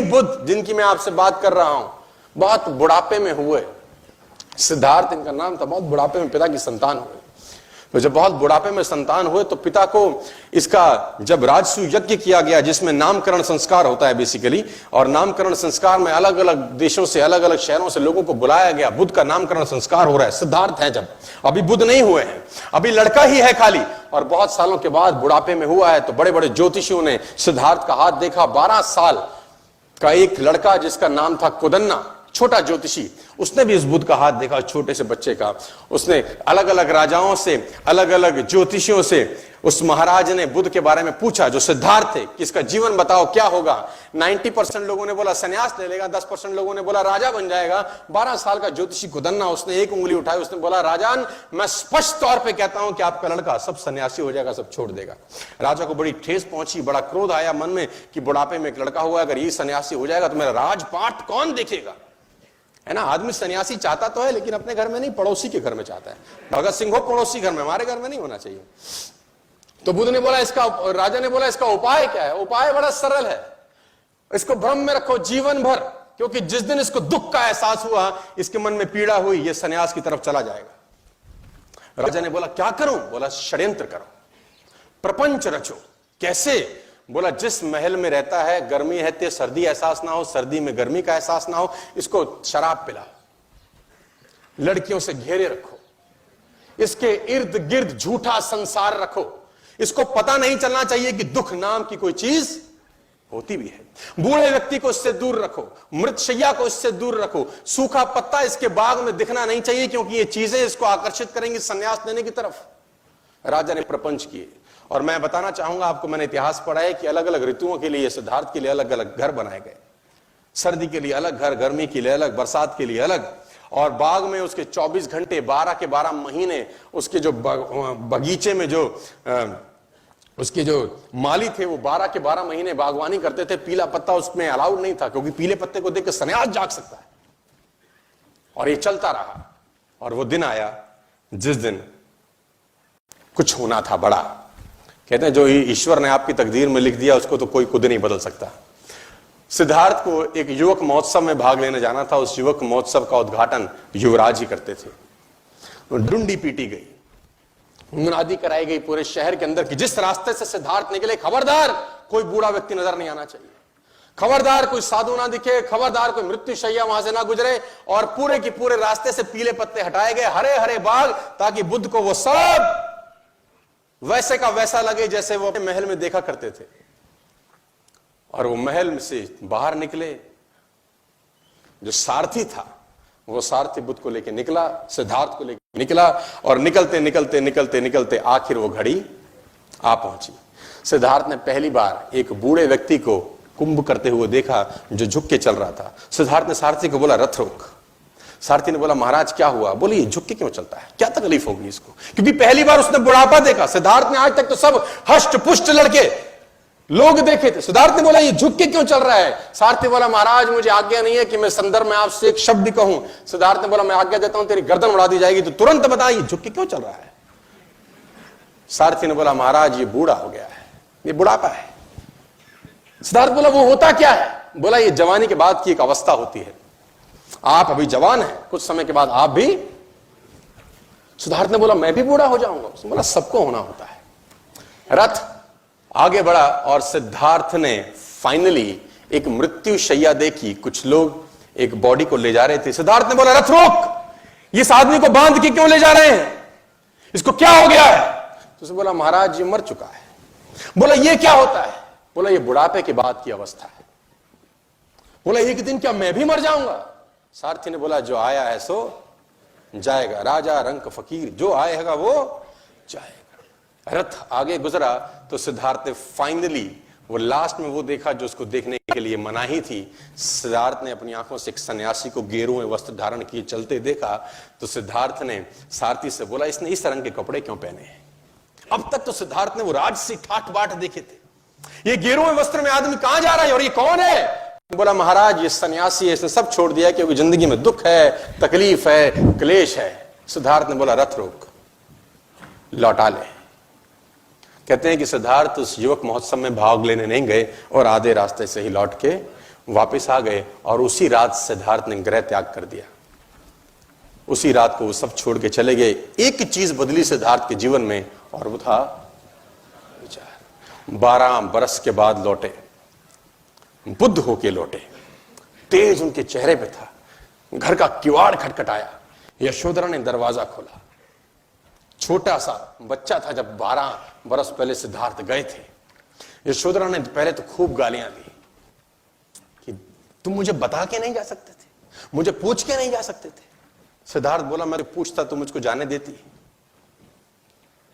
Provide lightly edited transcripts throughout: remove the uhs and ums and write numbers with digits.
यही बुद्ध जिनकी मैं आपसे बात कर रहा हूं बहुत बुढ़ापे में हुए। सिद्धार्थ इनका नाम था, बहुत बुढ़ापे में पिता की संतान हुए। तो जब बहुत बुढ़ापे में संतान हुए तो पिता को इसका जब राजसूय यज्ञ किया गया जिसमें नामकरण संस्कार होता है बेसिकली, और नामकरण संस्कार में अलग अलग देशों से अलग अलग शहरों से लोगों को बुलाया गया। बुद्ध का नामकरण संस्कार हो रहा है, सिद्धार्थ है जब, अभी बुद्ध नहीं हुए हैं, अभी लड़का ही है खाली, और बहुत सालों के बाद बुढ़ापे में हुआ है। तो बड़े बड़े ज्योतिषियों ने सिद्धार्थ का हाथ देखा। 12 साल का एक लड़का जिसका नाम था कुदन्ना, छोटा ज्योतिषी, उसने भी इस बुद्ध का हाथ देखा, छोटे से बच्चे का। उसने अलग अलग राजाओं से, अलग अलग ज्योतिषियों से उस महाराज ने बुद्ध के बारे में पूछा जो सिद्धार्थ थे कि इसका जीवन बताओ क्या होगा। 90% लोगों ने बोला सन्यास ले लेगा, 10% लोगों ने बोला राजा बन जाएगा। 12 साल का ज्योतिषी कुदन्ना, उसने एक उंगली उठाई, उसने बोला राजान, मैं स्पष्ट तौर पे कहता हूं कि आपका लड़का सब सन्यासी हो जाएगा, सब छोड़ देगा। राजा को बड़ी ठेस पहुंची, बड़ा क्रोध आया मन में कि बुढ़ापे में एक लड़का हुआ, अगर ये सन्यासी हो जाएगा तो मेरा राजपाट कौन देखेगा, है ना। आदमी सन्यासी चाहता तो है लेकिन अपने घर में नहीं, पड़ोसी के घर में चाहता है। भगत सिंह हो पड़ोसी घर में, हमारे घर में नहीं होना चाहिए। तो बुद्ध ने बोला इसका, राजा ने बोला इसका उपाय क्या है। उपाय बड़ा सरल है, इसको भ्रम में रखो जीवन भर, क्योंकि जिस दिन इसको दुख का एहसास हुआ, इसके मन में पीड़ा हुई, ये सन्यास की तरफ चला जाएगा। राजा ने बोला क्या करूं। बोला षड्यंत्र करो, प्रपंच रचो। कैसे। बोला जिस महल में रहता है गर्मी है तो सर्दी एहसास ना हो, सर्दी में गर्मी का एहसास ना हो, इसको शराब पिलाओ, लड़कियों से घेरे रखो, इसके इर्द गिर्द झूठा संसार रखो, इसको पता नहीं चलना चाहिए कि दुख नाम की कोई चीज होती भी है। बूढ़े व्यक्ति को इससे दूर रखो, मृतशैया को इससे दूर रखो, सूखा पत्ता इसके बाग में दिखना नहीं चाहिए क्योंकि ये चीजें इसको आकर्षित करेंगी संन्यास लेने की तरफ। राजा ने प्रपंच किए। और मैं बताना चाहूंगा आपको, मैंने इतिहास पढ़ा है कि अलग अलग ऋतुओं के लिए सिद्धार्थ के लिए अलग अलग घर बनाए गए। सर्दी के लिए अलग घर, गर्मी के लिए अलग, बरसात के लिए अलग। और बाग में उसके 24 घंटे 12 के 12 महीने उसके जो बगीचे में जो उसके जो माली थे वो 12 के 12 महीने बागवानी करते थे। पीला पत्ता उसमें अलाउड नहीं था क्योंकि पीले पत्ते को देखकर सन्यास जाग सकता है। और ये चलता रहा और वो दिन आया जिस दिन कुछ होना था बड़ा। कहते हैं जो ईश्वर ने आपकी तकदीर में लिख दिया उसको तो कोई खुद नहीं बदल सकता। सिद्धार्थ को एक युवक महोत्सव में भाग लेने जाना था। उस युवक महोत्सव का उद्घाटन युवराज ही करते थे। डुंडी पीटी गई, मुनादी कराई गई पूरे शहर के अंदर कि जिस रास्ते से सिद्धार्थ निकले, खबरदार कोई बूढ़ा व्यक्ति नजर नहीं आना चाहिए, खबरदार कोई साधु ना दिखे, खबरदार कोई मृत्युशैया वहां से ना गुजरे। और पूरे के पूरे रास्ते से पीले पत्ते हटाए गए, हरे हरे बाग, ताकि बुद्ध को वो सब वैसे का वैसा लगे जैसे वो अपने महल में देखा करते थे। और वो महल से बाहर निकले, जो सारथी था वो सारथी बुद्ध को लेके निकला, सिद्धार्थ को लेके निकला। और निकलते निकलते निकलते निकलते आखिर वो घड़ी आ पहुंची। सिद्धार्थ ने पहली बार एक बूढ़े व्यक्ति को कुंभ करते हुए देखा जो झुक के चल रहा था। सिद्धार्थ ने सारथी को बोला रथ रोक। सारथी ने बोला महाराज क्या हुआ। बोले ये झुक के क्यों चलता है, क्या तकलीफ होगी इसको, क्योंकि पहली बार उसने बुढ़ापा देखा। सिद्धार्थ ने आज तक तो सब हष्ट पुष्ट लड़के लोग देखे थे। सिद्धार्थ ने बोला ये झुक के क्यों चल रहा है। सारथी बोला महाराज मुझे आज्ञा नहीं है कि मैं संदर्भ में आपसे एक शब्द भी कहूं। सिद्धार्थ ने बोला मैं आज्ञा देता हूं तेरी गर्दन उड़ा दी जाएगी, तो तुरंत बता ये झुक के क्यों चल रहा है। सारथी ने बोला महाराज ये बूढ़ा हो गया है, ये बुढ़ापा है। सिद्धार्थ बोला वो होता क्या है। बोला ये जवानी के बाद की एक अवस्था होती है, आप अभी जवान हैं, कुछ समय के बाद आप भी। सिद्धार्थ ने बोला मैं भी बूढ़ा हो जाऊंगा। उसने बोला सबको होना होता है। रथ आगे बढ़ा और सिद्धार्थ ने फाइनली एक मृत्यु शैया देखी। कुछ लोग एक बॉडी को ले जा रहे थे। सिद्धार्थ ने बोला रथ रोक, इस आदमी को बांध के क्यों ले जा रहे हैं, इसको क्या हो गया है। तो उसने बोला महाराज ये मर चुका है। बोला ये क्या होता है। बोला ये बुढ़ापे के बाद की अवस्था है। बोला एक दिन क्या मैं भी मर जाऊंगा। सारथी ने बोला जो आया है सो जाएगा, राजा रंक फकीर, जो आएगा वो जाएगा। रथ आगे गुजरा तो सिद्धार्थ ने फाइनली वो लास्ट में वो देखा जो उसको देखने के लिए मनाही थी। सिद्धार्थ ने अपनी आंखों से एक सन्यासी को गेरुए वस्त्र धारण किए चलते देखा। तो सिद्धार्थ ने सारथी से बोला इसने इस रंग के कपड़े क्यों पहने हैं। अब तक तो सिद्धार्थ ने वो राजसी ठाट बाट देखे थे, ये गेरुए वस्त्र में आदमी कहां जा रहा है और ये कौन है। बोला महाराज ये सन्यासी है, इसने सब छोड़ दिया क्योंकि जिंदगी में दुख है, तकलीफ है, क्लेश है। सिद्धार्थ ने बोला रथ रोक, लौटा ले। कहते हैं कि सिद्धार्थ उस युवक महोत्सव में भाग लेने नहीं गए और आधे रास्ते से ही लौट के वापस आ गए और उसी रात सिद्धार्थ ने गृह त्याग कर दिया। उसी रात को वो सब छोड़ के चले गए। एक चीज बदली सिद्धार्थ के जीवन में, और वो था विचार। 12 बरस के बाद लौटे, बुद्ध होके लौटे, तेज उनके चेहरे पे था। घर का किवाड़ खटखटाया, यशोधरा ने दरवाजा खोला। छोटा सा बच्चा था जब 12 बरस पहले सिद्धार्थ गए थे। यशोधरा ने पहले तो खूब गालियां दी कि तुम मुझे बता के नहीं जा सकते थे, मुझे पूछ के नहीं जा सकते थे। सिद्धार्थ बोला, मैं पूछता तो मुझको जाने देती।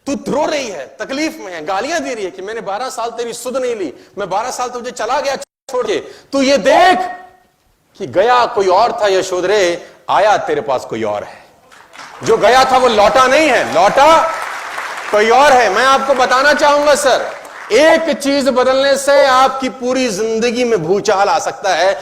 तू रो रही है, तकलीफ में है, गालियां दे रही है कि मैंने 12 साल तेरी सुध नहीं ली, मैं 12 साल तुझे चला गया छोड़ के, तू ये देख कि गया कोई और था यशोधरे, आया तेरे पास कोई और है। जो गया था वो लौटा नहीं है, लौटा कोई और है। मैं आपको बताना चाहूंगा सर, एक चीज बदलने से आपकी पूरी जिंदगी में भूचाल आ सकता है।